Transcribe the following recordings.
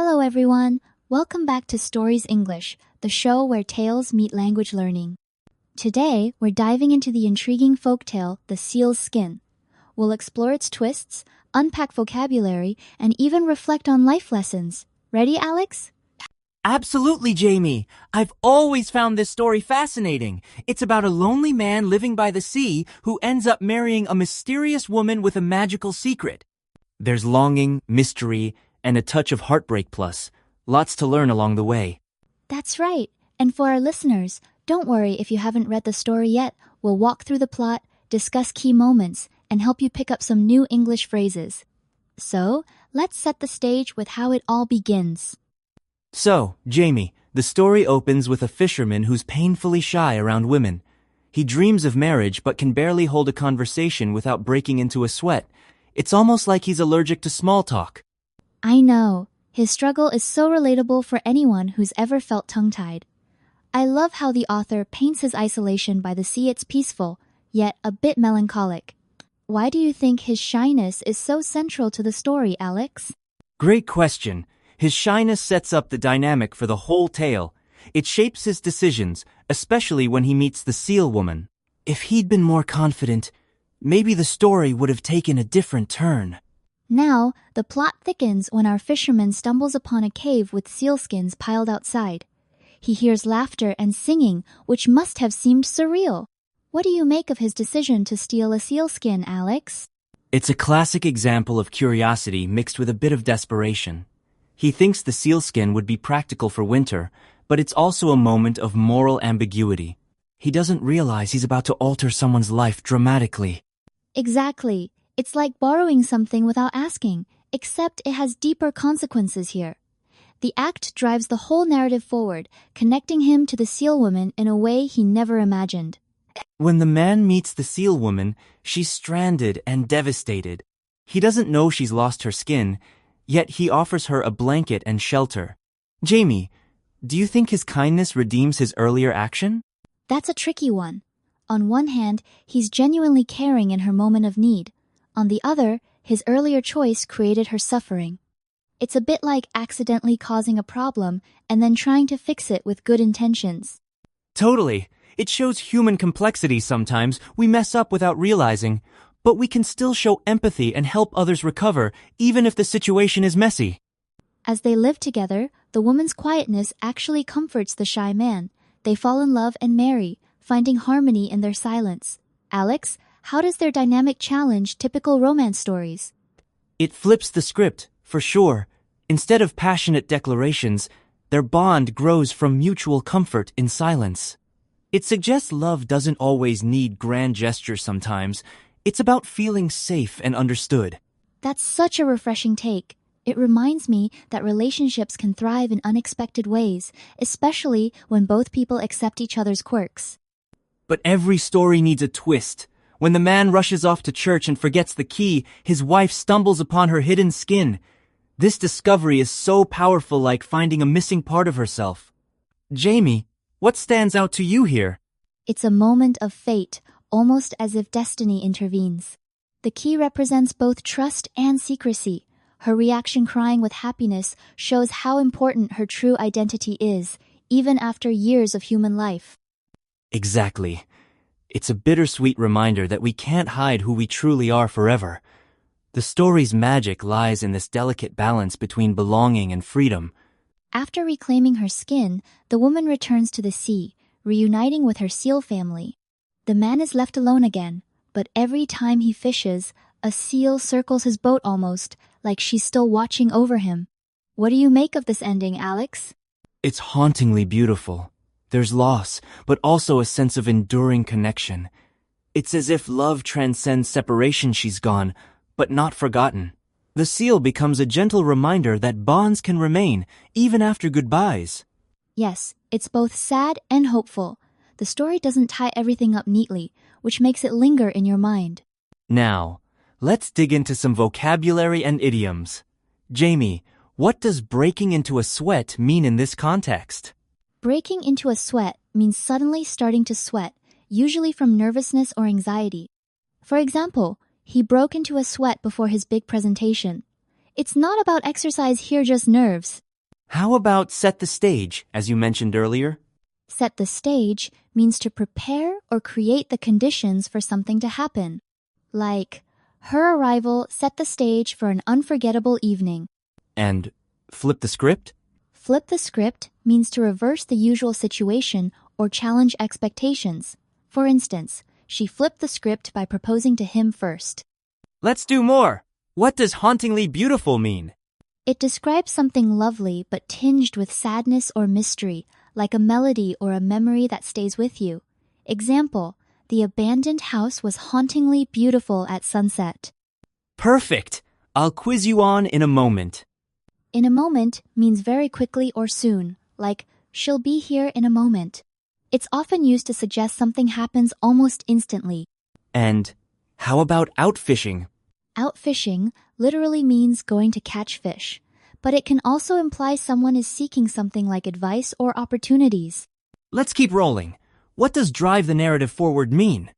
Hello everyone, welcome back to Stories English, the show where tales meet language learning. Today, we're diving into the intriguing folktale, The Seal's Skin. We'll explore its twists, unpack vocabulary, and even reflect on life lessons. Ready, Alex? Absolutely, Jamie. I've always found this story fascinating. It's about a lonely man living by the sea who ends up marrying a mysterious woman with a magical secret. There's longing, mystery, and a touch of heartbreak plus. Lots to learn along the way. That's right. And for our listeners, don't worry if you haven't read the story yet. We'll walk through the plot, discuss key moments, and help you pick up some new English phrases. So, let's set the stage with how it all begins. So, Jamie, the story opens with a fisherman who's painfully shy around women. He dreams of marriage but can barely hold a conversation without breaking into a sweat. It's almost like he's allergic to small talk. I know. His struggle is so relatable for anyone who's ever felt tongue-tied. I love how the author paints his isolation by the sea. It's peaceful, yet a bit melancholic. Why do you think his shyness is so central to the story, Alex? Great question. His shyness sets up the dynamic for the whole tale. It shapes his decisions, especially when he meets the seal woman. If he'd been more confident, maybe the story would have taken a different turn. Now, the plot thickens when our fisherman stumbles upon a cave with sealskins piled outside. He hears laughter and singing, which must have seemed surreal. What do you make of his decision to steal a sealskin, Alex? It's a classic example of curiosity mixed with a bit of desperation. He thinks the sealskin would be practical for winter, but it's also a moment of moral ambiguity. He doesn't realize he's about to alter someone's life dramatically. Exactly. It's like borrowing something without asking, except it has deeper consequences here. The act drives the whole narrative forward, connecting him to the seal woman in a way he never imagined. When the man meets the seal woman, she's stranded and devastated. He doesn't know she's lost her skin, yet he offers her a blanket and shelter. Jamie, do you think his kindness redeems his earlier action? That's a tricky one. On one hand, he's genuinely caring in her moment of need. On the other, his earlier choice created her suffering. It's a bit like accidentally causing a problem and then trying to fix it with good intentions. Totally. It shows human complexity sometimes. We mess up without realizing, but we can still show empathy and help others recover, even if the situation is messy. As they live together, the woman's quietness actually comforts the shy man. They fall in love and marry, finding harmony in their silence. Alex, how does their dynamic challenge typical romance stories? It flips the script, for sure. Instead of passionate declarations, their bond grows from mutual comfort in silence. It suggests love doesn't always need grand gestures sometimes. It's about feeling safe and understood. That's such a refreshing take. It reminds me that relationships can thrive in unexpected ways, especially when both people accept each other's quirks. But every story needs a twist. When the man rushes off to church and forgets the key, his wife stumbles upon her hidden skin. This discovery is so powerful, like finding a missing part of herself. Jamie, what stands out to you here? It's a moment of fate, almost as if destiny intervenes. The key represents both trust and secrecy. Her reaction crying with happiness shows how important her true identity is, even after years of human life. Exactly. It's a bittersweet reminder that we can't hide who we truly are forever. The story's magic lies in this delicate balance between belonging and freedom. After reclaiming her skin, the woman returns to the sea, reuniting with her seal family. The man is left alone again, but every time he fishes, a seal circles his boat almost, like she's still watching over him. What do you make of this ending, Alex? It's hauntingly beautiful. There's loss, but also a sense of enduring connection. It's as if love transcends separation. She's gone, but not forgotten. The seal becomes a gentle reminder that bonds can remain, even after goodbyes. Yes, it's both sad and hopeful. The story doesn't tie everything up neatly, which makes it linger in your mind. Now, let's dig into some vocabulary and idioms. Jamie, what does breaking into a sweat mean in this context? Breaking into a sweat means suddenly starting to sweat, usually from nervousness or anxiety. For example, he broke into a sweat before his big presentation. It's not about exercise here, just nerves. How about set the stage, as you mentioned earlier? Set the stage means to prepare or create the conditions for something to happen. Like, her arrival set the stage for an unforgettable evening. And flip the script? Flip the script means to reverse the usual situation or challenge expectations. For instance, she flipped the script by proposing to him first. Let's do more. What does hauntingly beautiful mean? It describes something lovely but tinged with sadness or mystery, like a melody or a memory that stays with you. Example, the abandoned house was hauntingly beautiful at sunset. Perfect. I'll quiz you on in a moment. In a moment means very quickly or soon, like, she'll be here in a moment. It's often used to suggest something happens almost instantly. And how about out fishing? Out fishing literally means going to catch fish, but it can also imply someone is seeking something like advice or opportunities. Let's keep rolling. What does drive the narrative forward mean?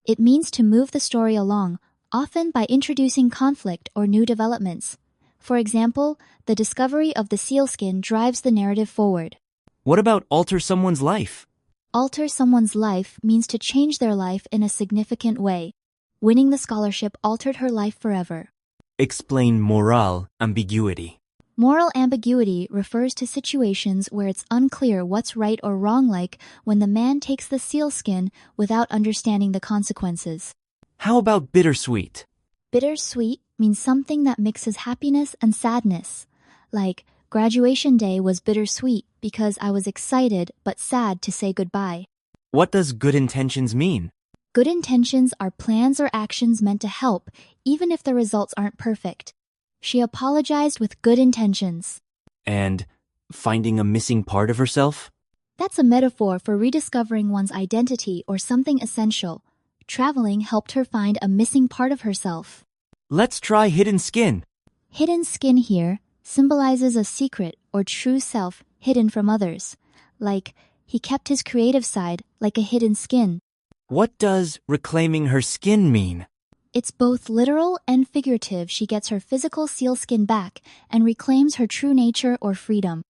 It means to move the story along, often by introducing conflict or new developments. For example, the discovery of the sealskin drives the narrative forward. What about alter someone's life? Alter someone's life means to change their life in a significant way. Winning the scholarship altered her life forever. Explain moral ambiguity. Moral ambiguity refers to situations where it's unclear what's right or wrong, like when the man takes the sealskin without understanding the consequences. How about bittersweet? Bittersweet means something that mixes happiness and sadness. Like, graduation day was bittersweet because I was excited but sad to say goodbye. What does good intentions mean? Good intentions are plans or actions meant to help, even if the results aren't perfect. She apologized with good intentions. And finding a missing part of herself? That's a metaphor for rediscovering one's identity or something essential. Traveling helped her find a missing part of herself. Let's try hidden skin. Hidden skin here symbolizes a secret or true self hidden from others. Like, he kept his creative side like a hidden skin. What does reclaiming her skin mean? It's both literal and figurative. She gets her physical sealskin back and reclaims her true nature or freedom.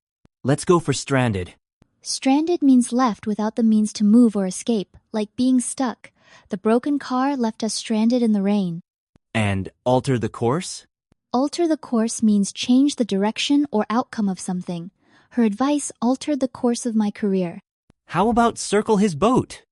Let's go for stranded. Stranded means left without the means to move or escape, like being stuck. The broken car left us stranded in the rain. And alter the course? Alter the course means change the direction or outcome of something. Her advice altered the course of my career. How about circle his boat?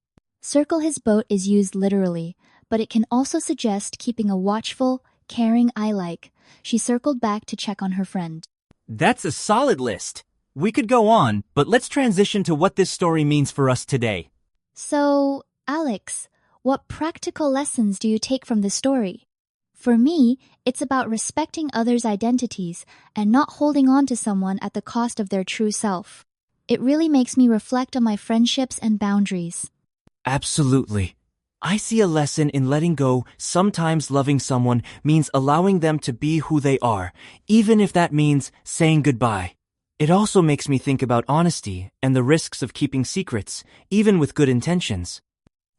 Circle his boat is used literally, but it can also suggest keeping a watchful, caring eye. Like, she circled back to check on her friend. That's a solid list. We could go on, but let's transition to what this story means for us today. So, Alex, what practical lessons do you take from this story? For me, it's about respecting others' identities and not holding on to someone at the cost of their true self. It really makes me reflect on my friendships and boundaries. Absolutely. I see a lesson in letting go. Sometimes loving someone means allowing them to be who they are, even if that means saying goodbye. It also makes me think about honesty and the risks of keeping secrets, even with good intentions.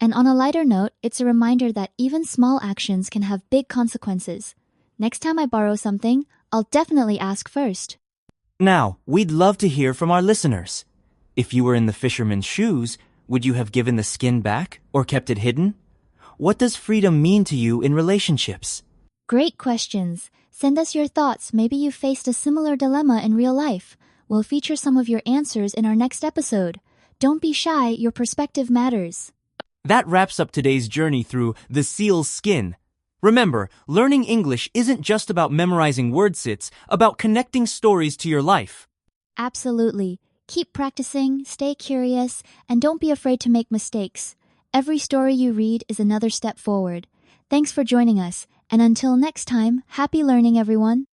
And on a lighter note, it's a reminder that even small actions can have big consequences. Next time I borrow something, I'll definitely ask first. Now, we'd love to hear from our listeners. If you were in the fisherman's shoes, would you have given the skin back or kept it hidden? What does freedom mean to you in relationships? Great questions. Send us your thoughts. Maybe you faced a similar dilemma in real life. We'll feature some of your answers in our next episode. Don't be shy, your perspective matters. That wraps up today's journey through the seal's skin. Remember, learning English isn't just about memorizing words, it's about connecting stories to your life. Absolutely. Keep practicing, stay curious, and don't be afraid to make mistakes. Every story you read is another step forward. Thanks for joining us, and until next time, happy learning, everyone.